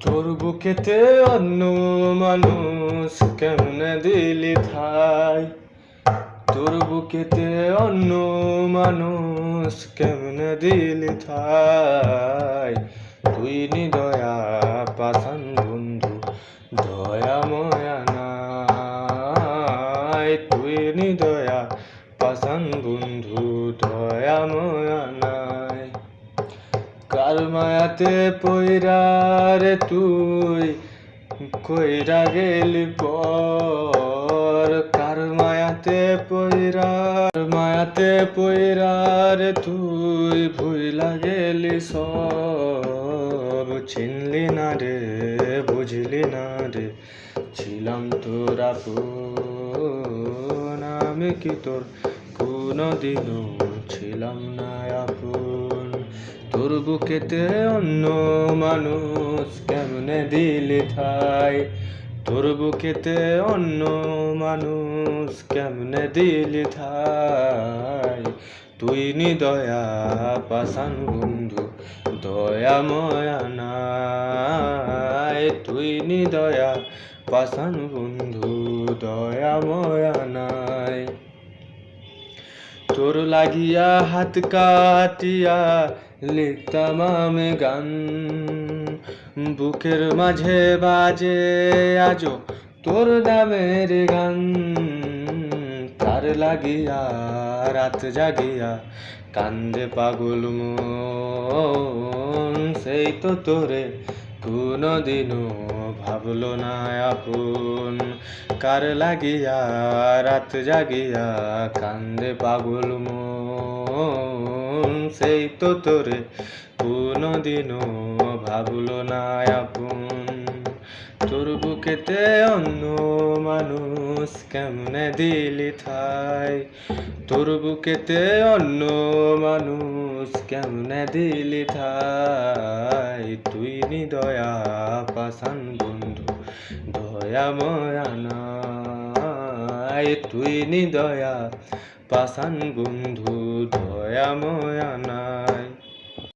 তোর বুকেতে অন্য মানুষ কেমনে দিলি ঠাই। তোর বুকেতে অন্য মানুষ কেমনে দিলি ঠাই। তুই নিদয়া পাষাণ বন্ধু, দয়া ময়া নাই। তুই নিদয়া পাষাণ বন্ধু, দয়া ময়া নাই। কার মায়াতে পইরা রে তুই কইরা গেলি পর। কার মায়াতে পইরা রে তুই ভুইলা গেলি সব। চিনলি না রে, বুঝলি না রে, ছিলাম তোর আপন। আমি কি তোর কোনদিনও ছিলাম না আপন। তোর বুকেতে অন্য মানুষ কেমনে দিলি ঠাই। তোর বুকেতে অন্য মানুষ কেমনে দিলি ঠাই। তুই নিদয়া পাষাণ বন্ধু, দয়া ময়া নাই। তুই নিদয়া পাষাণ বন্ধু, দয়া ময়া নাই। তোর লাগিয়া হাত কাটিয়া লিখতাম আমি গান। বুকের মাঝে বাজে আজো তোর নামের গান। তার লাগিয়া রাত জাগিয়া কান্দে পাগল মন। সেই তো তোরে কোনদিনও ভাবলো না আপন। কার লাগিয়া রাত জাগিয়া কান্দে পাগল মন। সেই তো তোরে কোনদিনও ভাবলো না আপন। তোর বুকেতে অন্য মানুষ কেমনে দিলি ঠাই। তোর বুকেতে অন্য মানুষ কেমনে দিলি ঠাই। তুই নিদয়া পাষাণ বন্ধু, দয়া ময়া নাই। তুই নিদয়া পাষাণ বন্ধু, দয়া ময়া নাই।